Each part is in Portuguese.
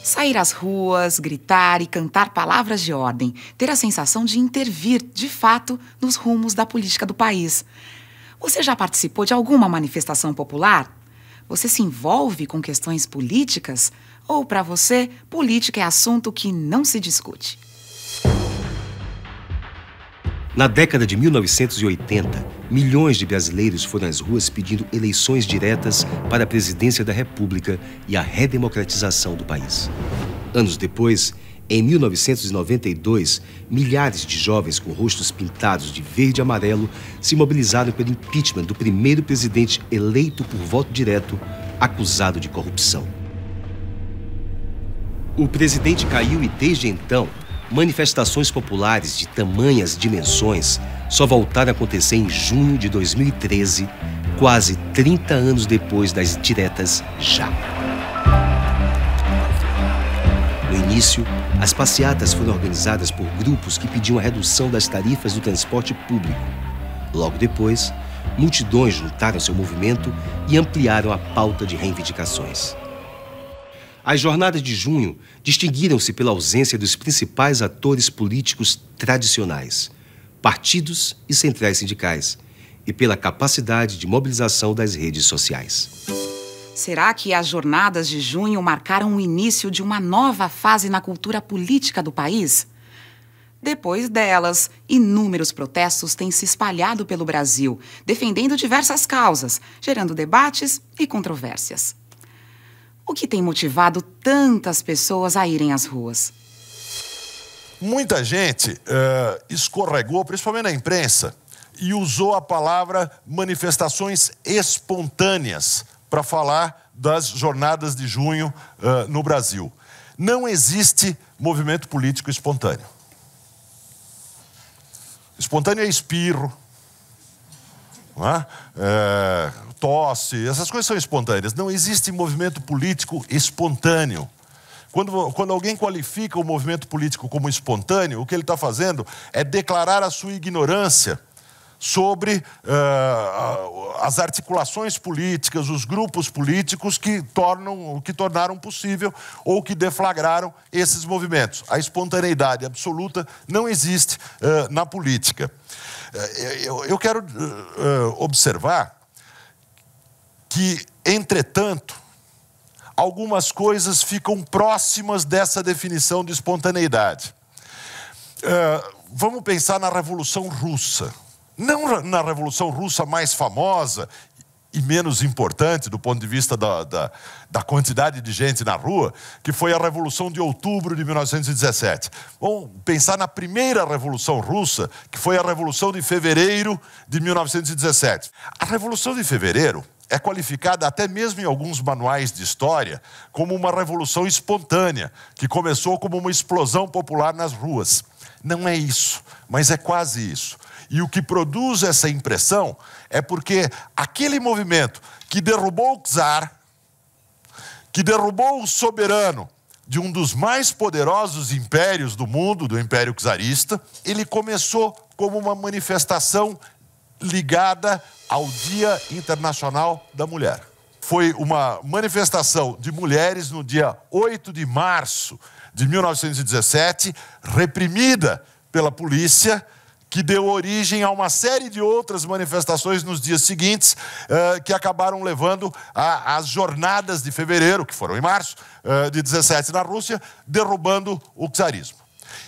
Sair às ruas, gritar e cantar palavras de ordem, ter a sensação de intervir, de fato, nos rumos da política do país. Você já participou de alguma manifestação popular? Você se envolve com questões políticas? Ou, para você, política é assunto que não se discute? Na década de 1980, milhões de brasileiros foram às ruas pedindo eleições diretas para a presidência da República e a redemocratização do país. Anos depois, em 1992, milhares de jovens com rostos pintados de verde e amarelo se mobilizaram pelo impeachment do primeiro presidente eleito por voto direto, acusado de corrupção. O presidente caiu e, desde então, manifestações populares de tamanhas dimensões só voltaram a acontecer em junho de 2013, quase 30 anos depois das diretas já. No início, as passeatas foram organizadas por grupos que pediam a redução das tarifas do transporte público. Logo depois, multidões juntaram-se ao movimento e ampliaram a pauta de reivindicações. As jornadas de junho distinguiram-se pela ausência dos principais atores políticos tradicionais, partidos e centrais sindicais, e pela capacidade de mobilização das redes sociais. Será que as jornadas de junho marcaram o início de uma nova fase na cultura política do país? Depois delas, inúmeros protestos têm se espalhado pelo Brasil, defendendo diversas causas, gerando debates e controvérsias. O que tem motivado tantas pessoas a irem às ruas? Muita gente escorregou, principalmente na imprensa, e usou a palavra manifestações espontâneas para falar das jornadas de junho no Brasil. Não existe movimento político espontâneo. Espontâneo é espirro, não é? Tosse, essas coisas são espontâneas. Não existe movimento político espontâneo. Quando alguém qualifica o movimento político como espontâneo, o que ele está fazendo é declarar a sua ignorância sobre as articulações políticas, os grupos políticos que tornaram possível ou que deflagraram esses movimentos. A espontaneidade absoluta não existe na política. Eu quero observar que, entretanto, algumas coisas ficam próximas dessa definição de espontaneidade. Vamos pensar na Revolução Russa. Não na Revolução Russa mais famosa e menos importante do ponto de vista da quantidade de gente na rua, que foi a Revolução de Outubro de 1917. Vamos pensar na primeira Revolução Russa, que foi a Revolução de Fevereiro de 1917. A Revolução de Fevereiro é qualificada até mesmo em alguns manuais de história como uma revolução espontânea, que começou como uma explosão popular nas ruas. Não é isso, mas é quase isso. E o que produz essa impressão é porque aquele movimento que derrubou o czar, que derrubou o soberano de um dos mais poderosos impérios do mundo, do Império Czarista, ele começou como uma manifestação ligada ao Dia Internacional da Mulher. Foi uma manifestação de mulheres no dia 8 de março de 1917, reprimida pela polícia, que deu origem a uma série de outras manifestações nos dias seguintes, que acabaram levando às jornadas de fevereiro, que foram em março de 17 na Rússia, derrubando o czarismo.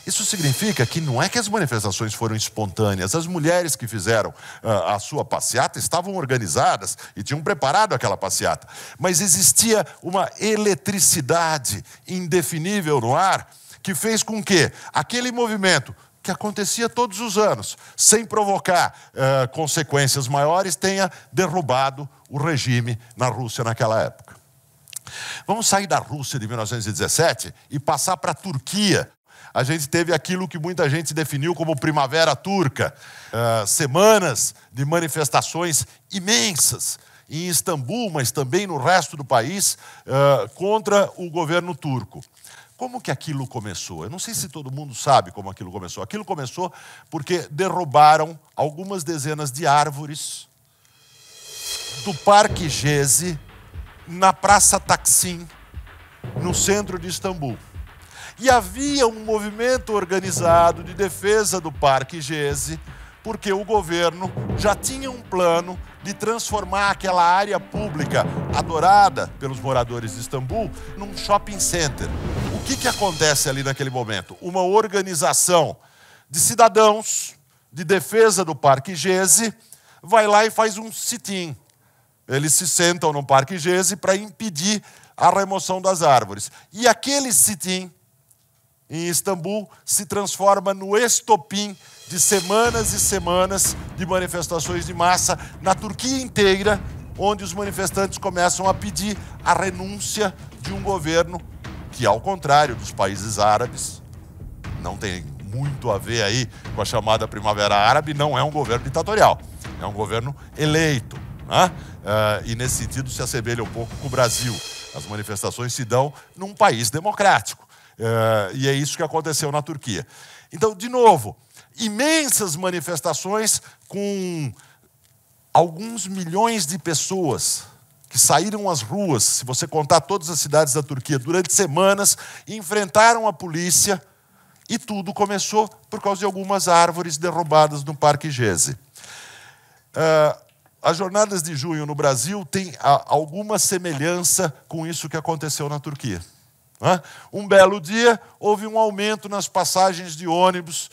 Isso significa que não é que as manifestações foram espontâneas. As mulheres que fizeram a sua passeata estavam organizadas e tinham preparado aquela passeata. Mas existia uma eletricidade indefinível no ar que fez com que aquele movimento, que acontecia todos os anos, sem provocar consequências maiores, tenha derrubado o regime na Rússia naquela época. Vamos sair da Rússia de 1917 e passar para a Turquia. A gente teve aquilo que muita gente definiu como Primavera Turca. Semanas de manifestações imensas em Istambul, mas também no resto do país, contra o governo turco. Como que aquilo começou? Eu não sei se todo mundo sabe como aquilo começou. Aquilo começou porque derrubaram algumas dezenas de árvores do Parque Gezi, na Praça Taksim, no centro de Istambul. E havia um movimento organizado de defesa do Parque Gezi, porque o governo já tinha um plano de transformar aquela área pública adorada pelos moradores de Istambul num shopping center. O que acontece ali naquele momento? Uma organização de cidadãos de defesa do Parque Gezi vai lá e faz um sit-in. Eles se sentam no Parque Gezi para impedir a remoção das árvores. E aquele sit-in em Istambul se transforma no estopim de semanas e semanas de manifestações de massa na Turquia inteira, onde os manifestantes começam a pedir a renúncia de um governo que, ao contrário dos países árabes, não tem muito a ver aí com a chamada Primavera Árabe, não é um governo ditatorial, é um governo eleito, né? E nesse sentido se assemelha um pouco com o Brasil. As manifestações se dão num país democrático. E é isso que aconteceu na Turquia. Então, de novo, imensas manifestações com alguns milhões de pessoas que saíram às ruas, se você contar todas as cidades da Turquia, durante semanas, enfrentaram a polícia e tudo começou por causa de algumas árvores derrubadas no Parque Gezi. As jornadas de junho no Brasil têm alguma semelhança com isso que aconteceu na Turquia. Um belo dia, houve um aumento nas passagens de ônibus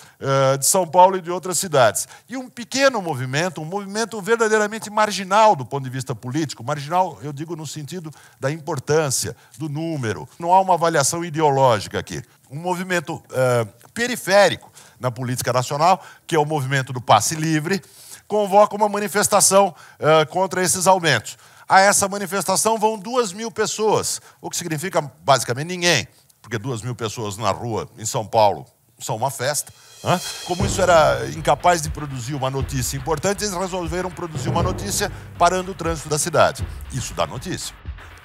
de São Paulo e de outras cidades. E um pequeno movimento, um movimento verdadeiramente marginal do ponto de vista político, marginal, eu digo no sentido da importância, do número. Não há uma avaliação ideológica aqui. Um movimento periférico na política nacional, que é o movimento do passe livre, convoca uma manifestação contra esses aumentos. A essa manifestação vão 2.000 pessoas, o que significa basicamente ninguém, porque 2.000 pessoas na rua em São Paulo são uma festa. Como isso era incapaz de produzir uma notícia importante, eles resolveram produzir uma notícia parando o trânsito da cidade. Isso dá notícia.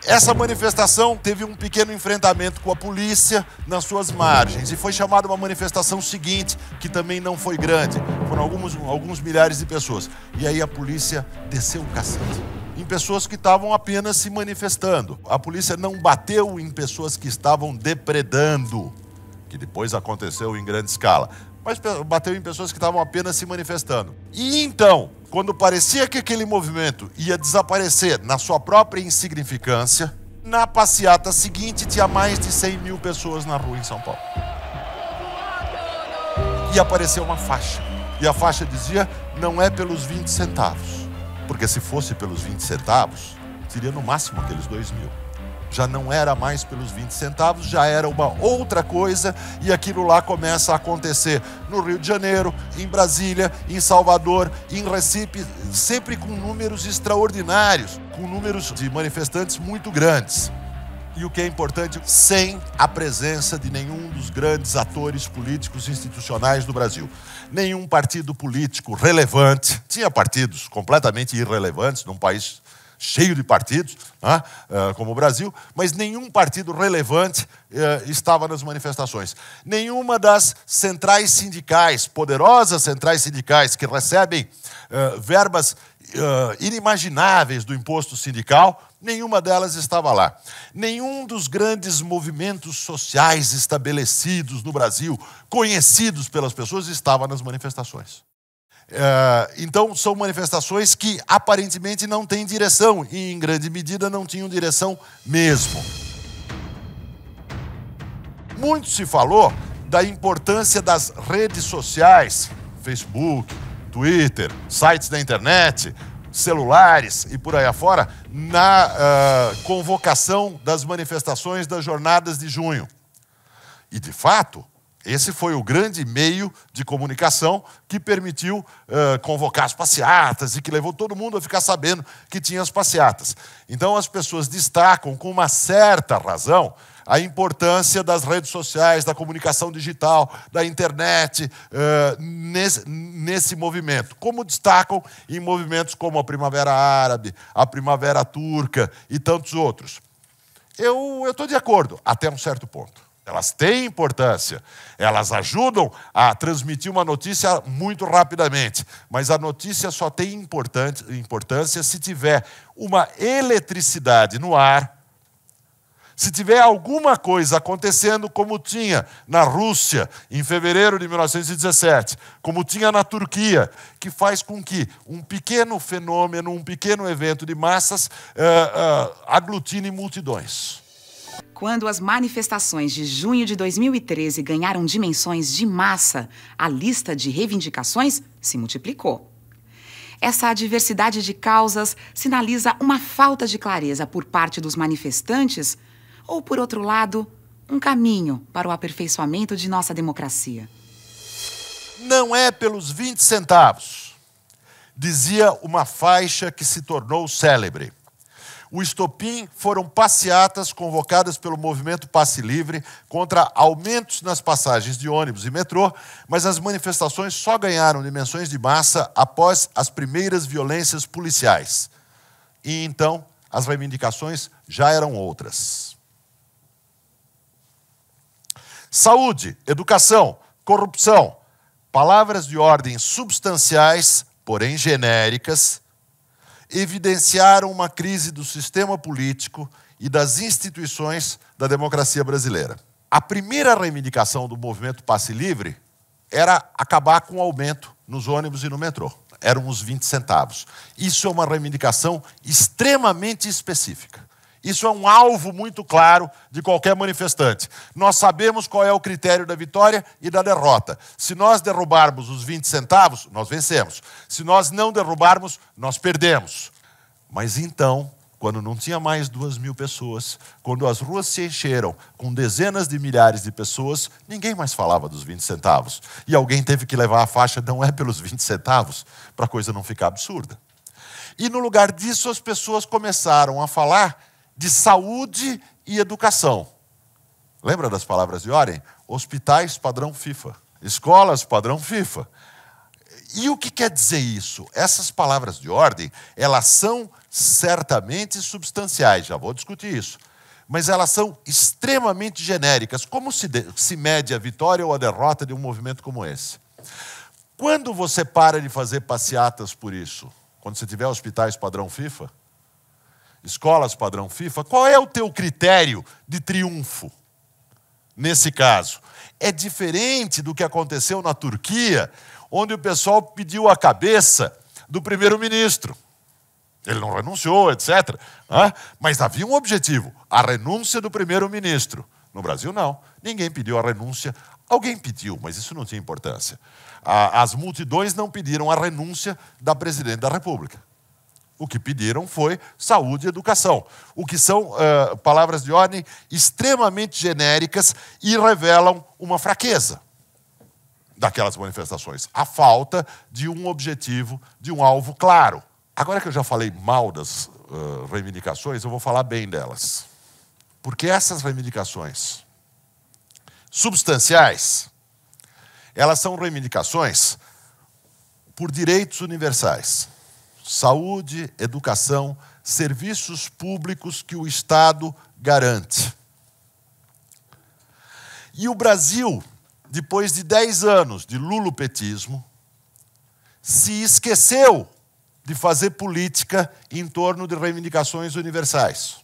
Essa manifestação teve um pequeno enfrentamento com a polícia nas suas margens e foi chamada uma manifestação seguinte, que também não foi grande. Foram alguns milhares de pessoas. E aí a polícia desceu o cacete em pessoas que estavam apenas se manifestando. A polícia não bateu em pessoas que estavam depredando, que depois aconteceu em grande escala, mas bateu em pessoas que estavam apenas se manifestando. E então, quando parecia que aquele movimento ia desaparecer na sua própria insignificância, na passeata seguinte tinha mais de 100.000 pessoas na rua em São Paulo. E apareceu uma faixa. E a faixa dizia, não é pelos 20 centavos. Porque se fosse pelos 20 centavos, seria no máximo aqueles 2.000. Já não era mais pelos 20 centavos, já era uma outra coisa, e aquilo lá começa a acontecer no Rio de Janeiro, em Brasília, em Salvador, em Recife, sempre com números extraordinários, com números de manifestantes muito grandes. E o que é importante, sem a presença de nenhum dos grandes atores políticos institucionais do Brasil. Nenhum partido político relevante, tinha partidos completamente irrelevantes num país cheio de partidos, como o Brasil, mas nenhum partido relevante estava nas manifestações. Nenhuma das centrais sindicais, poderosas centrais sindicais, que recebem verbas inimagináveis do imposto sindical, nenhuma delas estava lá. Nenhum dos grandes movimentos sociais estabelecidos no Brasil, conhecidos pelas pessoas, estava nas manifestações. Então, são manifestações que aparentemente não têm direção, e em grande medida não tinham direção mesmo. Muito se falou da importância das redes sociais, Facebook, Twitter, sites da internet, celulares e por aí afora, na convocação das manifestações das jornadas de junho. E, de fato, esse foi o grande meio de comunicação que permitiu convocar as passeatas e que levou todo mundo a ficar sabendo que tinha as passeatas. Então, as pessoas destacam, com uma certa razão, a importância das redes sociais, da comunicação digital, da internet, nesse movimento. Como destacam em movimentos como a Primavera Árabe, a Primavera Turca e tantos outros. Eu estou de acordo, até um certo ponto. Elas têm importância, elas ajudam a transmitir uma notícia muito rapidamente, mas a notícia só tem importância se tiver uma eletricidade no ar Se tiver alguma coisa acontecendo, como tinha na Rússia, em fevereiro de 1917, como tinha na Turquia, que faz com que um pequeno fenômeno, um pequeno evento de massas aglutine multidões. Quando as manifestações de junho de 2013 ganharam dimensões de massa, a lista de reivindicações se multiplicou. Essa diversidade de causas sinaliza uma falta de clareza por parte dos manifestantes ou, por outro lado, um caminho para o aperfeiçoamento de nossa democracia. Não é pelos 20 centavos, dizia uma faixa que se tornou célebre. O estopim foram passeatas convocadas pelo movimento Passe Livre contra aumentos nas passagens de ônibus e metrô, mas as manifestações só ganharam dimensões de massa após as primeiras violências policiais. E então, as reivindicações já eram outras. Saúde, educação, corrupção, palavras de ordem substanciais, porém genéricas, evidenciaram uma crise do sistema político e das instituições da democracia brasileira. A primeira reivindicação do movimento Passe Livre era acabar com o aumento nos ônibus e no metrô. Eram os 20 centavos. Isso é uma reivindicação extremamente específica. Isso é um alvo muito claro de qualquer manifestante. Nós sabemos qual é o critério da vitória e da derrota. Se nós derrubarmos os 20 centavos, nós vencemos. Se nós não derrubarmos, nós perdemos. Mas então, quando não tinha mais 2.000 pessoas, quando as ruas se encheram com dezenas de milhares de pessoas, ninguém mais falava dos 20 centavos. E alguém teve que levar a faixa, não é pelos 20 centavos, para a coisa não ficar absurda. E no lugar disso, as pessoas começaram a falar de saúde e educação. Lembra das palavras de ordem? Hospitais padrão FIFA. Escolas padrão FIFA. E o que quer dizer isso? Essas palavras de ordem, elas são certamente substanciais, já vou discutir isso. Mas elas são extremamente genéricas. Como se mede a vitória ou a derrota de um movimento como esse? Quando você para de fazer passeatas por isso? Quando você tiver hospitais padrão FIFA? Escolas padrão FIFA, qual é o teu critério de triunfo nesse caso? É diferente do que aconteceu na Turquia, onde o pessoal pediu a cabeça do primeiro-ministro. Ele não renunciou, etc. Mas havia um objetivo, a renúncia do primeiro-ministro. No Brasil, não. Ninguém pediu a renúncia. Alguém pediu, mas isso não tinha importância. As multidões não pediram a renúncia da presidente da República. O que pediram foi saúde e educação, o que são palavras de ordem extremamente genéricas e revelam uma fraqueza daquelas manifestações, a falta de um objetivo, de um alvo claro. Agora que eu já falei mal das reivindicações, eu vou falar bem delas. Porque essas reivindicações substanciais, elas são reivindicações por direitos universais. Saúde, educação, serviços públicos que o Estado garante. E o Brasil, depois de 10 anos de lulopetismo, se esqueceu de fazer política em torno de reivindicações universais.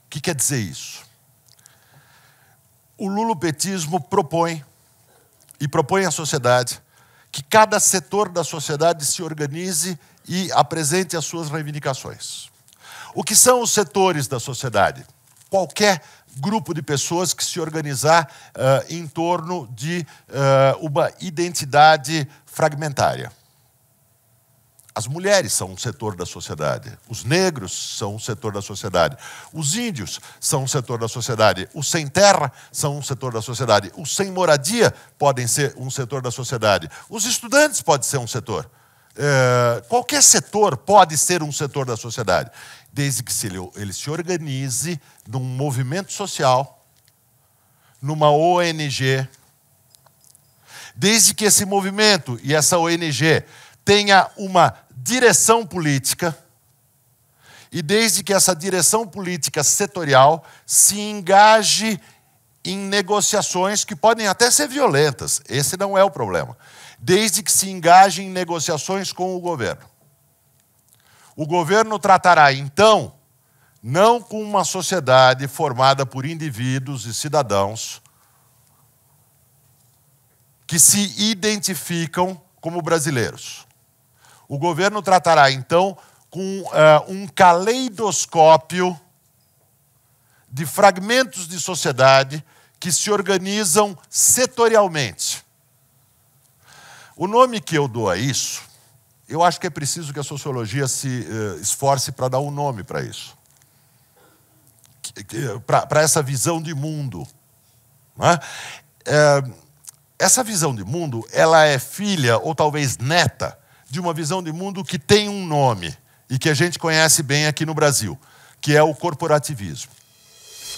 O que quer dizer isso? O lulopetismo propõe à sociedade que cada setor da sociedade se organize e apresente as suas reivindicações. O que são os setores da sociedade? Qualquer grupo de pessoas que se organizar em torno de uma identidade fragmentária. As mulheres são um setor da sociedade, os negros são um setor da sociedade, os índios são um setor da sociedade, os sem terra são um setor da sociedade, os sem moradia podem ser um setor da sociedade, os estudantes podem ser um setor. Qualquer setor pode ser um setor da sociedade, desde que ele se organize num movimento social, numa ONG, desde que esse movimento e essa ONG tenha uma direção política e desde que essa direção política setorial se engaje em negociações que podem até ser violentas, esse não é o problema, desde que se engaje em negociações com o governo. O governo tratará, então, não com uma sociedade formada por indivíduos e cidadãos que se identificam como brasileiros. O governo tratará, então, com um caleidoscópio de fragmentos de sociedade que se organizam setorialmente. O nome que eu dou a isso, eu acho que é preciso que a sociologia se esforce para dar um nome para isso. Para essa visão de mundo. Não é? Essa visão de mundo, ela é filha, ou talvez neta, de uma visão de mundo que tem um nome e que a gente conhece bem aqui no Brasil, que é o corporativismo.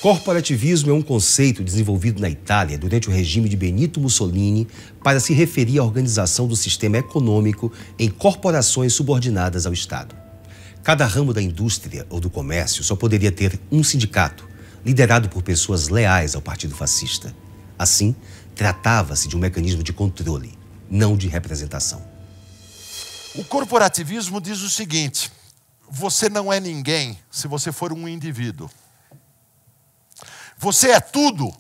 Corporativismo é um conceito desenvolvido na Itália durante o regime de Benito Mussolini para se referir à organização do sistema econômico em corporações subordinadas ao Estado. Cada ramo da indústria ou do comércio só poderia ter um sindicato, liderado por pessoas leais ao partido fascista. Assim, tratava-se de um mecanismo de controle, não de representação. O corporativismo diz o seguinte: você não é ninguém se você for um indivíduo. Você é tudo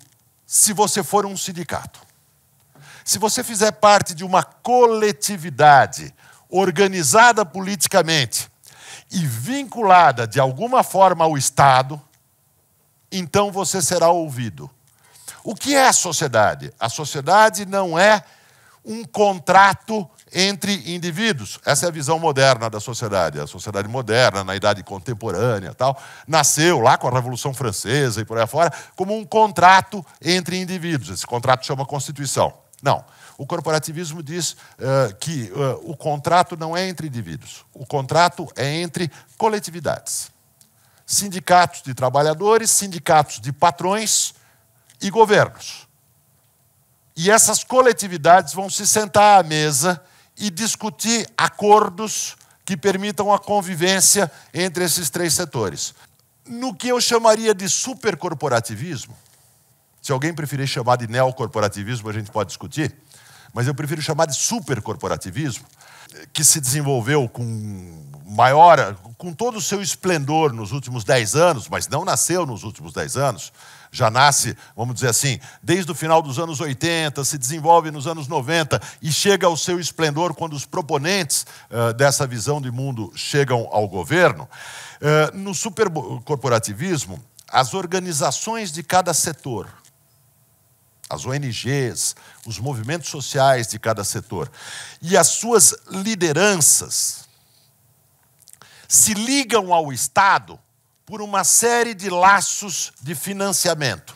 se você for um sindicato. Se você fizer parte de uma coletividade organizada politicamente e vinculada de alguma forma ao Estado, então você será ouvido. O que é a sociedade? A sociedade não é um contrato entre indivíduos. Essa é a visão moderna da sociedade. A sociedade moderna, na idade contemporânea, tal, nasceu lá com a Revolução Francesa e por aí afora, como um contrato entre indivíduos. Esse contrato chama Constituição. Não. O corporativismo diz que o contrato não é entre indivíduos. O contrato é entre coletividades. Sindicatos de trabalhadores, sindicatos de patrões e governos. E essas coletividades vão se sentar à mesa e discutir acordos que permitam a convivência entre esses três setores. No que eu chamaria de supercorporativismo, se alguém preferir chamar de neocorporativismo, a gente pode discutir, mas eu prefiro chamar de supercorporativismo, que se desenvolveu com todo o seu esplendor nos últimos 10 anos, mas não nasceu nos últimos 10 anos, já nasce, vamos dizer assim, desde o final dos anos 80, se desenvolve nos anos 90 e chega ao seu esplendor quando os proponentes dessa visão de mundo chegam ao governo. No supercorporativismo, as organizações de cada setor, as ONGs, os movimentos sociais de cada setor e as suas lideranças se ligam ao Estado por uma série de laços de financiamento.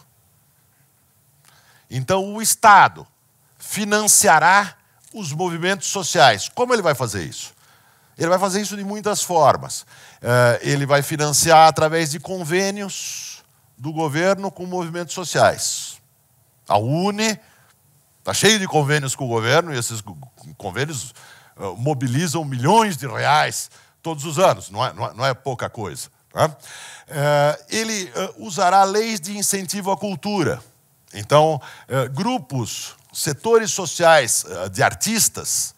Então, o Estado financiará os movimentos sociais. Como ele vai fazer isso? Ele vai fazer isso de muitas formas. Ele vai financiar através de convênios do governo com movimentos sociais. A UNE está cheio de convênios com o governo, e esses convênios mobilizam milhões de reais todos os anos, não é pouca coisa. Tá? Ele usará leis de incentivo à cultura. Então, grupos, setores sociais de artistas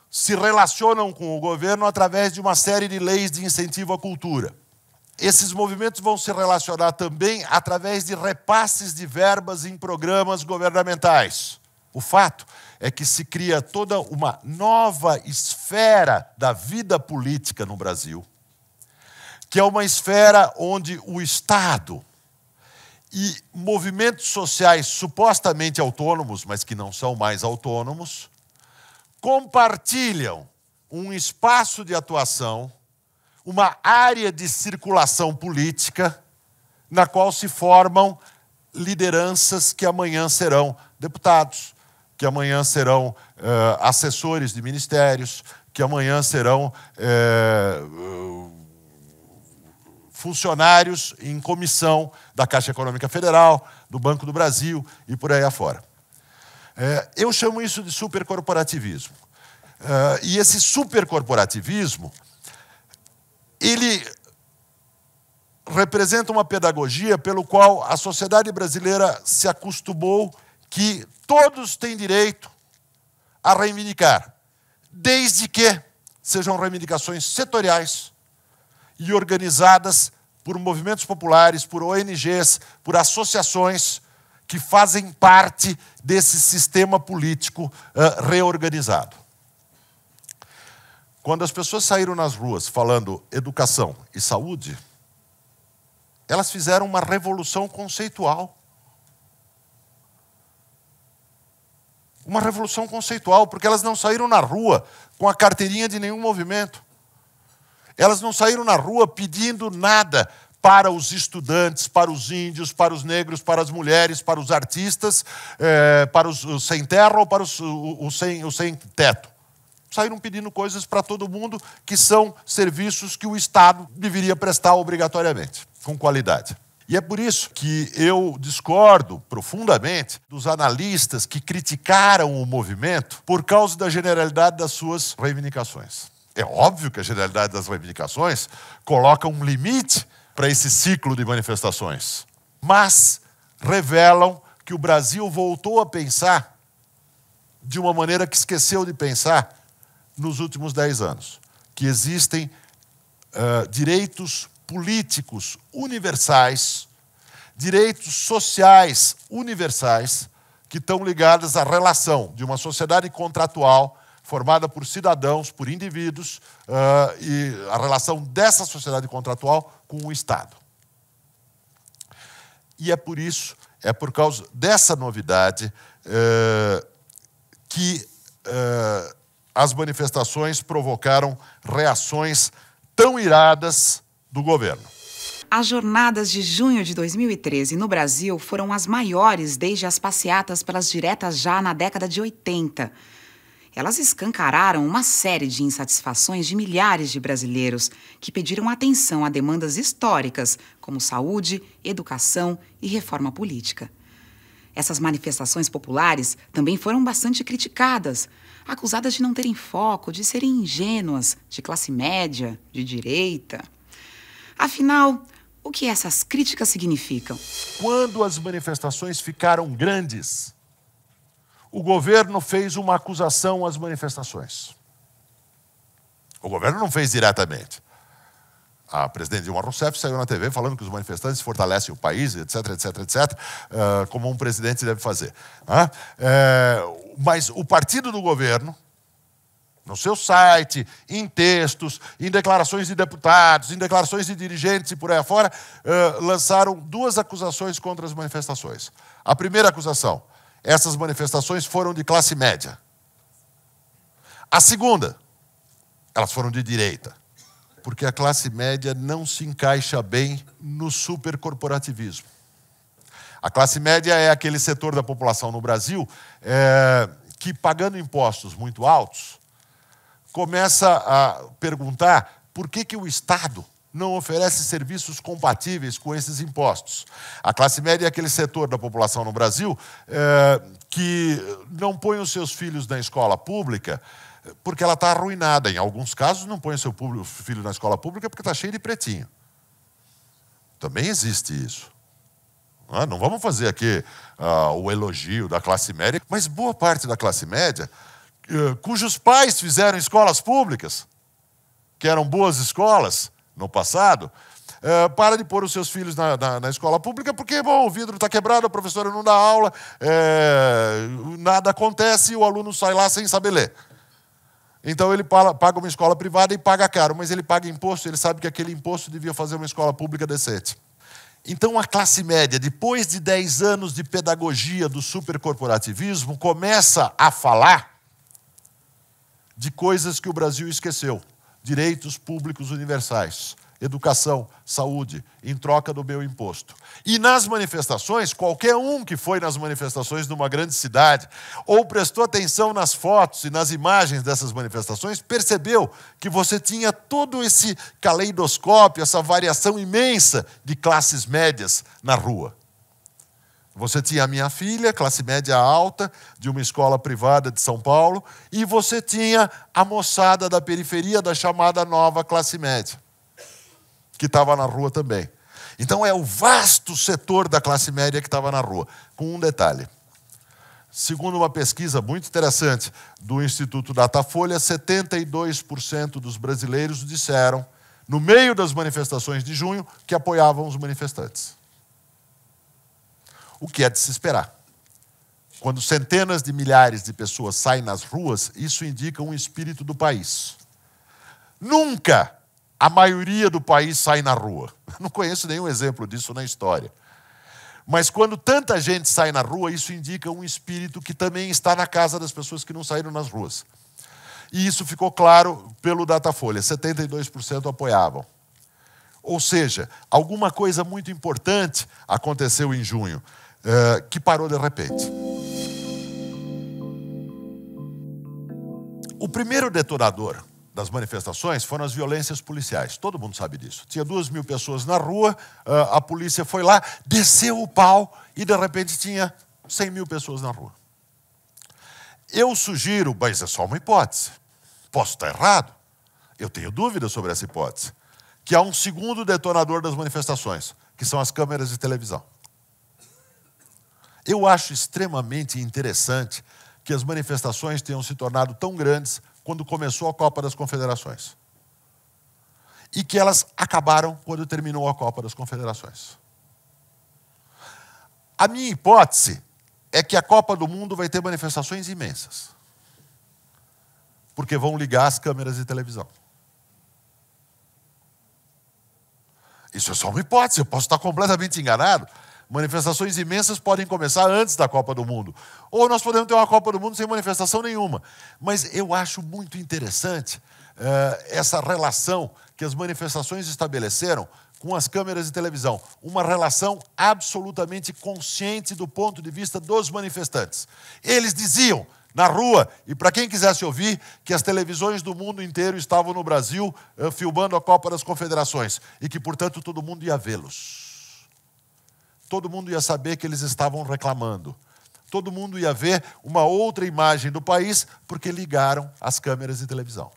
se relacionam com o governo através de uma série de leis de incentivo à cultura. Esses movimentos vão se relacionar também através de repasses de verbas em programas governamentais. O fato é que se cria toda uma nova esfera da vida política no Brasil, que é uma esfera onde o Estado e movimentos sociais supostamente autônomos, mas que não são mais autônomos, compartilham um espaço de atuação, uma área de circulação política, na qual se formam lideranças que amanhã serão deputados, que amanhã serão assessores de ministérios, que amanhã serão funcionários em comissão da Caixa Econômica Federal, do Banco do Brasil e por aí afora. Eu chamo isso de supercorporativismo. E esse supercorporativismo, ele representa uma pedagogia pelo qual a sociedade brasileira se acostumou que todos têm direito a reivindicar, desde que sejam reivindicações setoriais e organizadas por movimentos populares, por ONGs, por associações que fazem parte desse sistema político reorganizado. Quando as pessoas saíram nas ruas falando educação e saúde, elas fizeram uma revolução conceitual. Uma revolução conceitual, porque elas não saíram na rua com a carteirinha de nenhum movimento. Elas não saíram na rua pedindo nada para os estudantes, para os índios, para os negros, para as mulheres, para os artistas, para os sem terra ou para os sem teto. Saíram pedindo coisas para todo mundo que são serviços que o Estado deveria prestar obrigatoriamente, com qualidade. E é por isso que eu discordo profundamente dos analistas que criticaram o movimento por causa da generalidade das suas reivindicações. É óbvio que a generalidade das reivindicações coloca um limite para esse ciclo de manifestações, mas revelam que o Brasil voltou a pensar de uma maneira que esqueceu de pensar nos últimos 10 anos, que existem direitos políticos universais, direitos sociais universais, que estão ligados à relação de uma sociedade contratual formada por cidadãos, por indivíduos, e a relação dessa sociedade contratual com o Estado. E é por isso, é por causa dessa novidade que as manifestações provocaram reações tão iradas do governo. As jornadas de junho de 2013 no Brasil foram as maiores desde as passeatas pelas diretas já na década de 80. Elas escancararam uma série de insatisfações de milhares de brasileiros que pediram atenção a demandas históricas como saúde, educação e reforma política. Essas manifestações populares também foram bastante criticadas, acusadas de não terem foco, de serem ingênuas, de classe média, de direita. Afinal, o que essas críticas significam? Quando as manifestações ficaram grandes, o governo fez uma acusação às manifestações. O governo não fez diretamente. A presidente Dilma Rousseff saiu na TV falando que os manifestantes fortalecem o país, etc, etc, etc, como um presidente deve fazer. Mas o partido do governo, no seu site, em textos, em declarações de deputados, em declarações de dirigentes e por aí afora, lançaram 2 acusações contra as manifestações. A primeira acusação: essas manifestações foram de classe média. A segunda: elas foram de direita. Porque a classe média não se encaixa bem no supercorporativismo. A classe média é aquele setor da população no Brasil que, pagando impostos muito altos, começa a perguntar por que o Estado não oferece serviços compatíveis com esses impostos. A classe média é aquele setor da população no Brasil que não põe os seus filhos na escola pública porque ela está arruinada. Em alguns casos, não põe o seu filho na escola pública porque está cheio de pretinho. Também existe isso. Não vamos fazer aqui o elogio da classe média, mas boa parte da classe média, cujos pais fizeram escolas públicas, que eram boas escolas no passado, para de pôr os seus filhos na escola pública porque, bom, o vidro está quebrado, a professora não dá aula, nada acontece e o aluno sai lá sem saber ler. Então ele paga uma escola privada e paga caro, mas ele paga imposto, ele sabe que aquele imposto devia fazer uma escola pública decente. Então a classe média, depois de 10 anos de pedagogia do supercorporativismo, começa a falar de coisas que o Brasil esqueceu. Direitos públicos universais, educação, saúde, em troca do meu imposto. E nas manifestações, qualquer um que foi nas manifestações numa grande cidade ou prestou atenção nas fotos e nas imagens dessas manifestações, percebeu que você tinha todo esse caleidoscópio, essa variação imensa de classes médias na rua. Você tinha a minha filha, classe média alta, de uma escola privada de São Paulo, e você tinha a moçada da periferia da chamada nova classe média, que estava na rua também. Então é o vasto setor da classe média que estava na rua, com um detalhe. Segundo uma pesquisa muito interessante do Instituto Datafolha, 72% dos brasileiros disseram no meio das manifestações de junho, que apoiavam os manifestantes. O que é de se esperar? Quando centenas de milhares de pessoas saem nas ruas, isso indica um espírito do país. Nunca a maioria do país sai na rua. Não conheço nenhum exemplo disso na história. Mas quando tanta gente sai na rua, isso indica um espírito que também está na casa das pessoas que não saíram nas ruas. E isso ficou claro pelo Datafolha, 72% apoiavam. Ou seja, alguma coisa muito importante aconteceu em junho, que parou de repente. O primeiro detonador das manifestações foram as violências policiais. Todo mundo sabe disso. Tinha 2.000 pessoas na rua, a polícia foi lá, desceu o pau e, de repente, tinha 100.000 pessoas na rua. Eu sugiro, mas é só uma hipótese, posso estar errado, eu tenho dúvidas sobre essa hipótese, que há um segundo detonador das manifestações, que são as câmeras de televisão. Eu acho extremamente interessante que as manifestações tenham se tornado tão grandes quando começou a Copa das Confederações. E que elas acabaram quando terminou a Copa das Confederações. A minha hipótese é que a Copa do Mundo vai ter manifestações imensas. Porque vão ligar as câmeras de televisão. Isso é só uma hipótese, eu posso estar completamente enganado. Manifestações imensas podem começar antes da Copa do Mundo. Ou nós podemos ter uma Copa do Mundo sem manifestação nenhuma. Mas eu acho muito interessante essa relação que as manifestações estabeleceram com as câmeras de televisão. Uma relação absolutamente consciente do ponto de vista dos manifestantes. Eles diziam na rua, e para quem quisesse ouvir, que as televisões do mundo inteiro estavam no Brasil filmando a Copa das Confederações e que, portanto, todo mundo ia vê-los. Todo mundo ia saber que eles estavam reclamando. Todo mundo ia ver uma outra imagem do país porque ligaram as câmeras de televisão.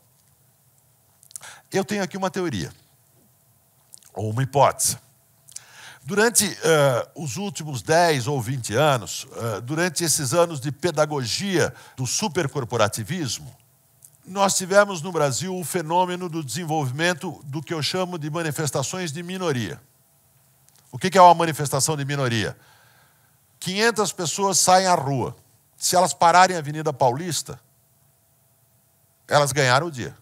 Eu tenho aqui uma teoria, ou uma hipótese. Durante os últimos 10 ou 20 anos, durante esses anos de pedagogia do supercorporativismo, nós tivemos no Brasil o fenômeno do desenvolvimento do que eu chamo de manifestações de minoria. O que é uma manifestação de minoria? 500 pessoas saem à rua. Se elas pararem a Avenida Paulista, elas ganharam o dia.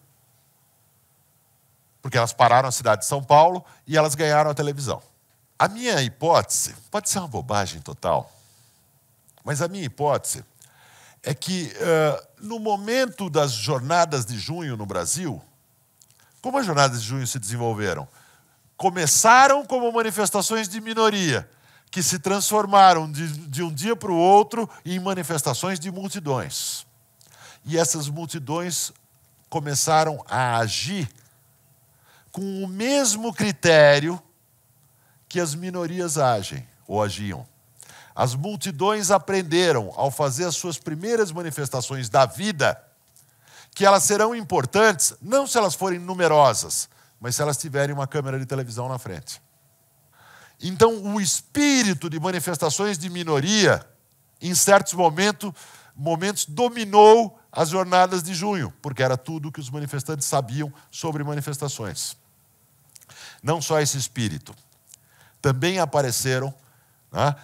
Porque elas pararam a cidade de São Paulo e elas ganharam a televisão. A minha hipótese, pode ser uma bobagem total, mas a minha hipótese é que no momento das jornadas de junho no Brasil, como as jornadas de junho se desenvolveram? Começaram como manifestações de minoria, que se transformaram de um dia para o outro em manifestações de multidões. E essas multidões começaram a agir com o mesmo critério que as minorias agem ou agiam. As multidões aprenderam, ao fazer as suas primeiras manifestações da vida, que elas serão importantes, não se elas forem numerosas, mas se elas tiverem uma câmera de televisão na frente. Então, o espírito de manifestações de minoria, em certos momentos dominou as jornadas de junho, porque era tudo que os manifestantes sabiam sobre manifestações. Não só esse espírito. Também apareceram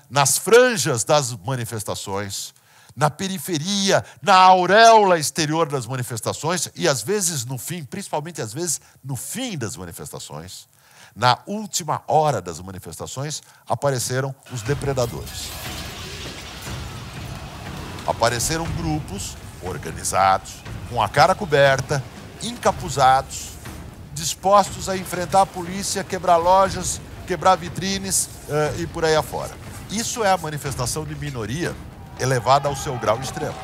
nas franjas das manifestações, na periferia, na auréola exterior das manifestações e, às vezes, no fim, principalmente às vezes, no fim das manifestações, na última hora das manifestações, apareceram os depredadores. Apareceram grupos organizados, com a cara coberta, encapuzados, dispostos a enfrentar a polícia, quebrar lojas, quebrar vitrines e por aí afora. Isso é a manifestação de minoria elevada ao seu grau extremo.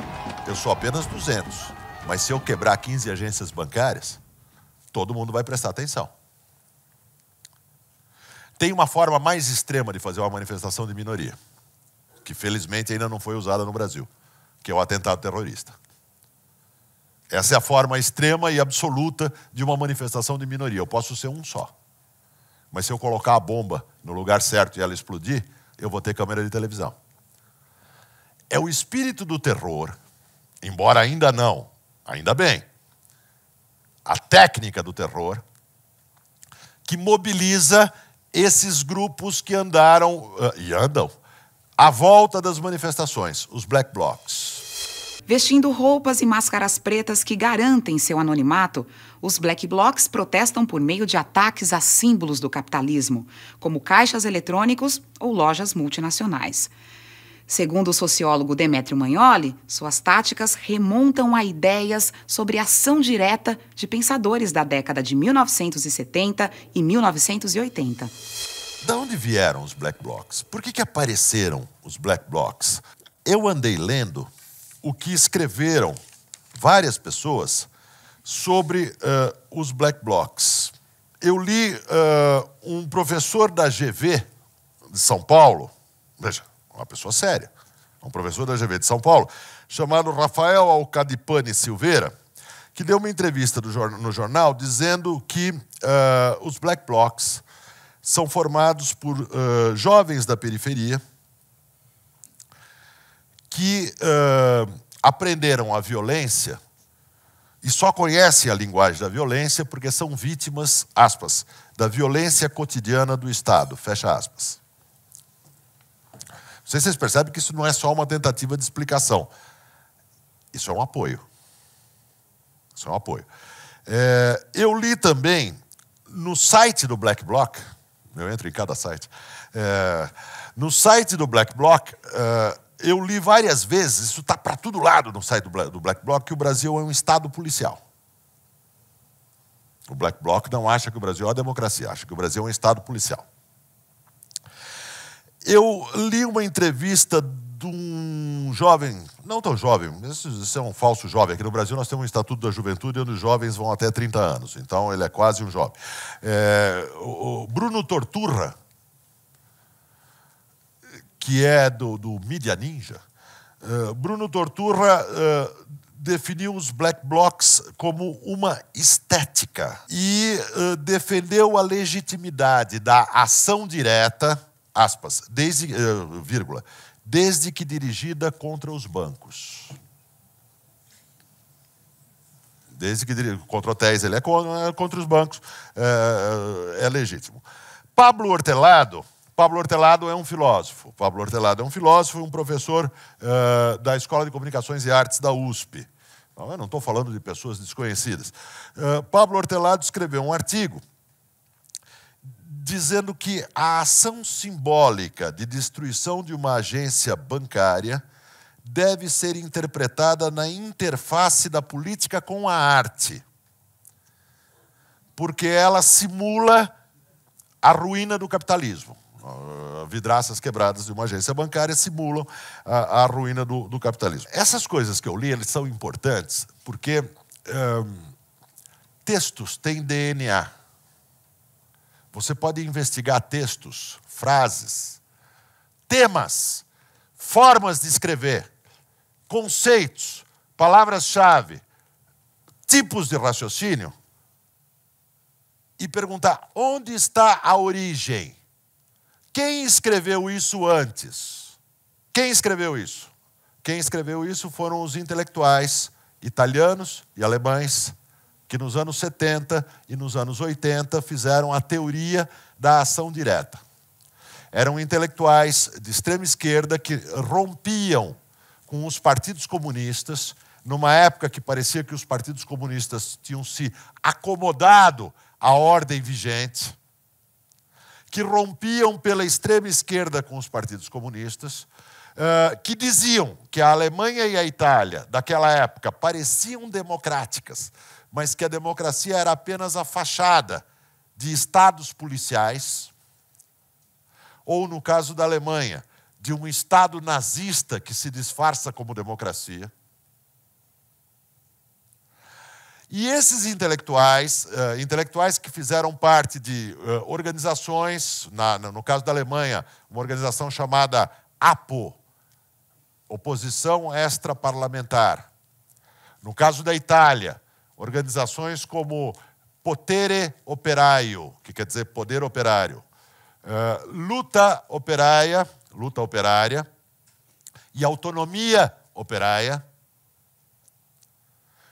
Eu sou apenas 200, mas se eu quebrar 15 agências bancárias, todo mundo vai prestar atenção. Tem uma forma mais extrema de fazer uma manifestação de minoria, que felizmente ainda não foi usada no Brasil, que é o atentado terrorista. Essa é a forma extrema e absoluta de uma manifestação de minoria. Eu posso ser um só. Mas se eu colocar a bomba no lugar certo e ela explodir, eu vou ter câmera de televisão. É o espírito do terror, embora ainda não, ainda bem, a técnica do terror, que mobiliza esses grupos que andaram e andam à volta das manifestações, os Black Blocs. Vestindo roupas e máscaras pretas que garantem seu anonimato, os Black Blocs protestam por meio de ataques a símbolos do capitalismo, como caixas eletrônicos ou lojas multinacionais. Segundo o sociólogo Demétrio Magnoli, suas táticas remontam a ideias sobre ação direta de pensadores da década de 1970 e 1980. De onde vieram os Black Blocs? Por que apareceram os Black Blocs? Eu andei lendo o que escreveram várias pessoas sobre os Black Blocs. Eu li um professor da GV de São Paulo, veja, uma pessoa séria, um professor da GV de São Paulo, chamado Rafael Alcadipani Silveira, que deu uma entrevista no jornal dizendo que os Black Blocs são formados por jovens da periferia que aprenderam a violência e só conhecem a linguagem da violência porque são vítimas, aspas, da violência cotidiana do Estado, fecha aspas. Não sei se vocês percebem que isso não é só uma tentativa de explicação. Isso é um apoio. Isso é um apoio. Eu li também no site do Black Bloc, eu entro em cada site, no site do Black Bloc, eu li várias vezes, isso está para todo lado no site do Black Bloc, que o Brasil é um Estado policial. O Black Bloc não acha que o Brasil é uma democracia, acha que o Brasil é um Estado policial. Eu li uma entrevista de um jovem, não tão jovem, esse é um falso jovem. Aqui no Brasil nós temos um Estatuto da Juventude onde os jovens vão até 30 anos, então ele é quase um jovem. O Bruno Torturra, que é do Mídia Ninja, Bruno Torturra definiu os Black Blocs como uma estética e defendeu a legitimidade da ação direta, aspas, desde que dirigida contra os bancos. Desde que contra hotéis ele é contra os bancos, é legítimo. Pablo Hortelado é um filósofo. Pablo Hortelado é um filósofo e um professor da Escola de Comunicações e Artes da USP. Eu não estou falando de pessoas desconhecidas. Pablo Hortelado escreveu um artigo dizendo que a ação simbólica de destruição de uma agência bancária deve ser interpretada na interface da política com a arte, porque ela simula a ruína do capitalismo. Vidraças quebradas de uma agência bancária simulam a ruína do capitalismo. Essas coisas que eu li, eles são importantes porque textos têm DNA. Você pode investigar textos, frases, temas, formas de escrever, conceitos, palavras-chave, tipos de raciocínio e perguntar onde está a origem. Quem escreveu isso antes? Quem escreveu isso? Quem escreveu isso foram os intelectuais italianos e alemães que nos anos 70 e nos anos 80 fizeram a teoria da ação direta. Eram intelectuais de extrema esquerda que rompiam com os partidos comunistas, numa época que parecia que os partidos comunistas tinham se acomodado à ordem vigente, que rompiam pela extrema esquerda com os partidos comunistas, que diziam que a Alemanha e a Itália, daquela época, pareciam democráticas, mas que a democracia era apenas a fachada de estados policiais, ou, no caso da Alemanha, de um Estado nazista que se disfarça como democracia. E esses intelectuais que fizeram parte de organizações, no caso da Alemanha, uma organização chamada APO, Oposição Extraparlamentar. No caso da Itália, organizações como Potere Operaio, que quer dizer poder operário, Luta Operária e Autonomia Operária.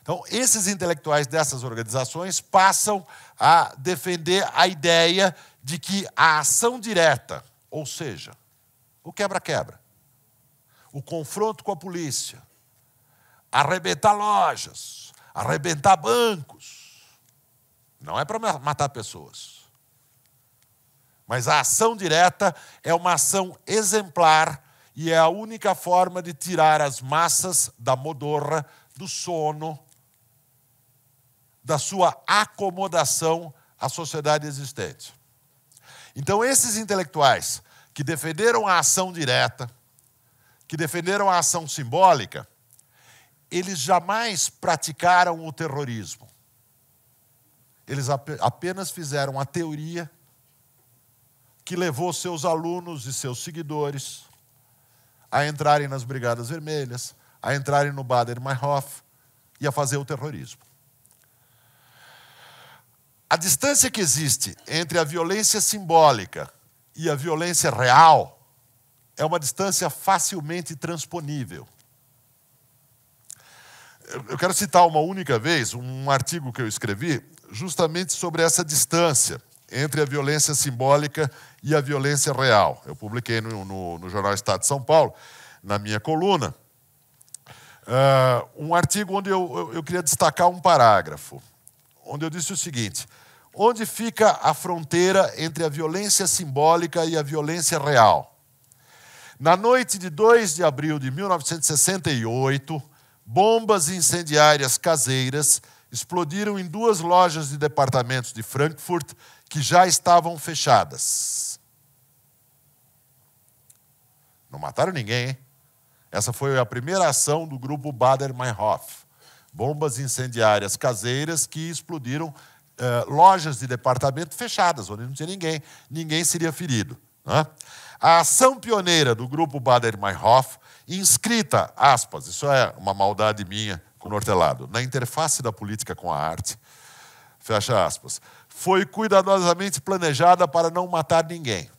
Então, esses intelectuais dessas organizações passam a defender a ideia de que a ação direta, ou seja, o quebra-quebra, o confronto com a polícia, arrebentar lojas, arrebentar bancos, não é para matar pessoas. Mas a ação direta é uma ação exemplar e é a única forma de tirar as massas da modorra, do sono, da sua acomodação à sociedade existente. Então, esses intelectuais que defenderam a ação direta, que defenderam a ação simbólica, eles jamais praticaram o terrorismo. Eles apenas fizeram a teoria que levou seus alunos e seus seguidores a entrarem nas Brigadas Vermelhas, a entrarem no Baader-Meinhof e a fazer o terrorismo. A distância que existe entre a violência simbólica e a violência real é uma distância facilmente transponível. Eu quero citar uma única vez um artigo que eu escrevi justamente sobre essa distância entre a violência simbólica e a violência real. Eu publiquei no Jornal Estado de São Paulo, na minha coluna, um artigo onde eu queria destacar um parágrafo, onde eu disse o seguinte: onde fica a fronteira entre a violência simbólica e a violência real? Na noite de 2 de abril de 1968, bombas incendiárias caseiras explodiram em 2 lojas de departamentos de Frankfurt que já estavam fechadas. Não mataram ninguém, hein? Essa foi a primeira ação do grupo Baader-Meinhof. Bombas incendiárias caseiras que explodiram lojas de departamento fechadas, onde não tinha ninguém. Ninguém seria ferido, né? A ação pioneira do grupo Baader-Meinhof, inscrita, aspas, isso é uma maldade minha com o Hortelado, na interface da política com a arte, fecha aspas, foi cuidadosamente planejada para não matar ninguém.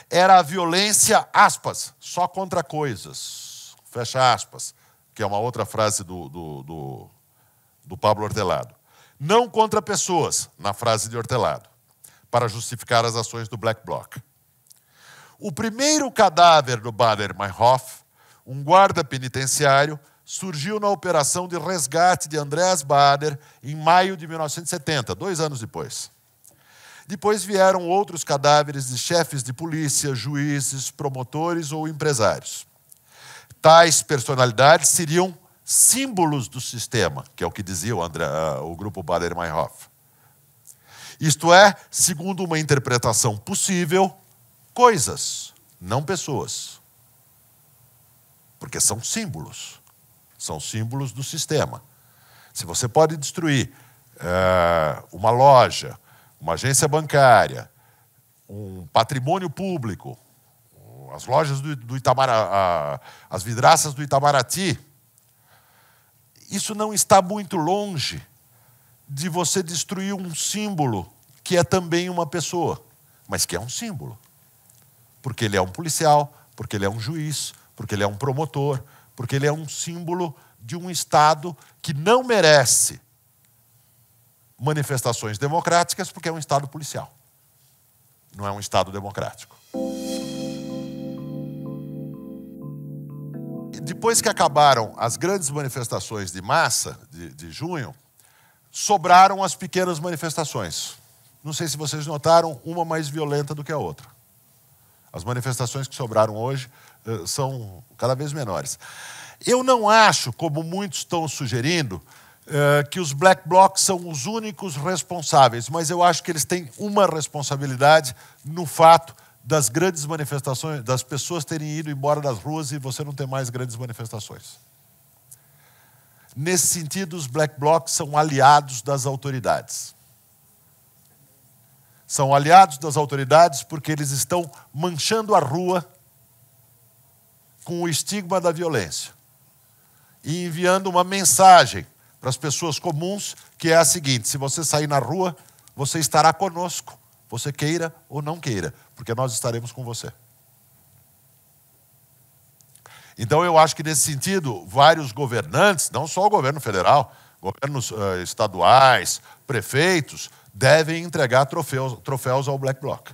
Era a violência, aspas, só contra coisas, fecha aspas, que é uma outra frase do Pablo Hortelado. Não contra pessoas, na frase de Hortelado, para justificar as ações do Black Bloc. O primeiro cadáver do Baader-Meinhof, um guarda penitenciário, surgiu na operação de resgate de Andreas Baader em maio de 1970, 2 anos depois. Depois vieram outros cadáveres de chefes de polícia, juízes, promotores ou empresários. Tais personalidades seriam símbolos do sistema, que é o que dizia o grupo Baader-Meinhof. Isto é, segundo uma interpretação possível, coisas, não pessoas. Porque são símbolos. São símbolos do sistema. Se você pode destruir uma loja, uma agência bancária, um patrimônio público, as lojas do Itamaraty, as vidraças do Itamaraty, isso não está muito longe de você destruir um símbolo que é também uma pessoa, mas que é um símbolo. Porque ele é um policial, porque ele é um juiz, porque ele é um promotor, porque ele é um símbolo de um Estado que não merece manifestações democráticas, porque é um Estado policial. Não é um Estado democrático. Depois que acabaram as grandes manifestações de massa, de junho, sobraram as pequenas manifestações. Não sei se vocês notaram, uma mais violenta do que a outra. As manifestações que sobraram hoje são cada vez menores. Eu não acho, como muitos estão sugerindo, que os Black Blocs são os únicos responsáveis, mas eu acho que eles têm uma responsabilidade no fato das grandes manifestações, das pessoas terem ido embora das ruas e você não ter mais grandes manifestações. Nesse sentido, os Black Blocs são aliados das autoridades. São aliados das autoridades porque eles estão manchando a rua com o estigma da violência e enviando uma mensagem para as pessoas comuns, que é a seguinte: se você sair na rua, você estará conosco, você queira ou não queira, porque nós estaremos com você. Então eu acho que nesse sentido, vários governantes, não só o governo federal, Governos estaduais, prefeitos, devem entregar troféus ao Black Bloc.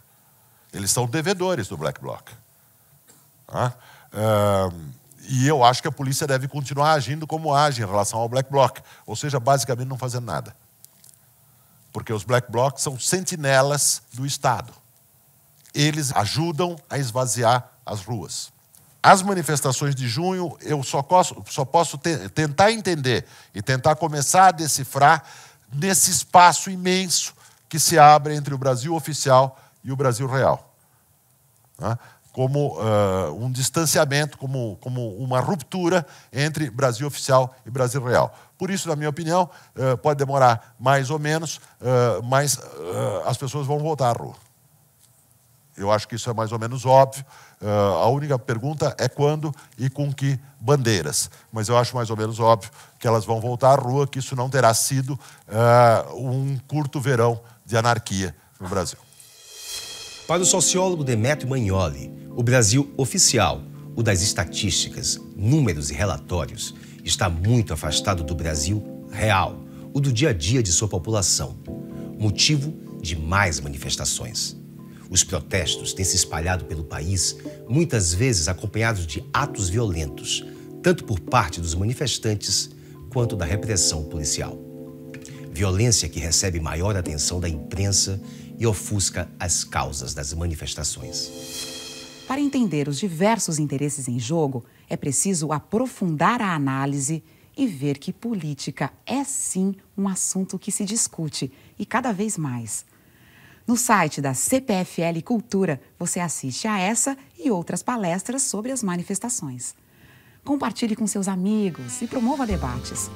Eles são devedores do Black Bloc. E eu acho que a polícia deve continuar agindo como age em relação ao Black Bloc, ou seja, basicamente não fazendo nada. Porque os Black Blocs são sentinelas do Estado. Eles ajudam a esvaziar as ruas. As manifestações de junho, eu só posso tentar entender e tentar começar a decifrar nesse espaço imenso que se abre entre o Brasil oficial e o Brasil real. Como um distanciamento, como uma ruptura entre Brasil oficial e Brasil real. Por isso, na minha opinião, pode demorar mais ou menos, mas as pessoas vão voltar à rua. Eu acho que isso é mais ou menos óbvio. A única pergunta é quando e com que bandeiras. Mas eu acho mais ou menos óbvio que elas vão voltar à rua, que isso não terá sido um curto verão de anarquia no Brasil. Para o sociólogo Demétrio Magnoli, o Brasil oficial, o das estatísticas, números e relatórios, está muito afastado do Brasil real, o do dia a dia de sua população. Motivo de mais manifestações. Os protestos têm se espalhado pelo país, muitas vezes acompanhados de atos violentos, tanto por parte dos manifestantes quanto da repressão policial. Violência que recebe maior atenção da imprensa e ofusca as causas das manifestações. Para entender os diversos interesses em jogo, é preciso aprofundar a análise e ver que política é sim um assunto que se discute e cada vez mais. No site da CPFL Cultura, você assiste a essa e outras palestras sobre as manifestações. Compartilhe com seus amigos e promova debates.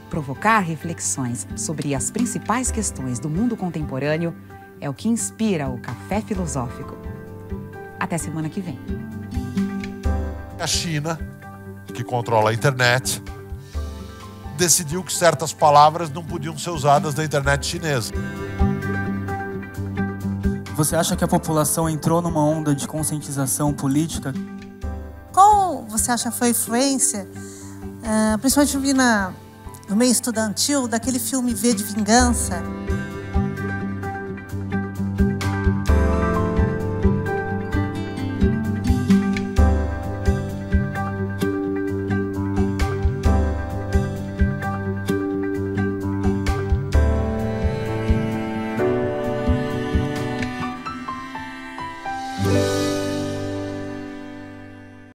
Provocar reflexões sobre as principais questões do mundo contemporâneo é o que inspira o Café Filosófico. Até semana que vem. A China, que controla a internet, decidiu que certas palavras não podiam ser usadas na internet chinesa. Você acha que a população entrou numa onda de conscientização política? Qual você acha foi a influência, principalmente no meio estudantil, daquele filme V de Vingança?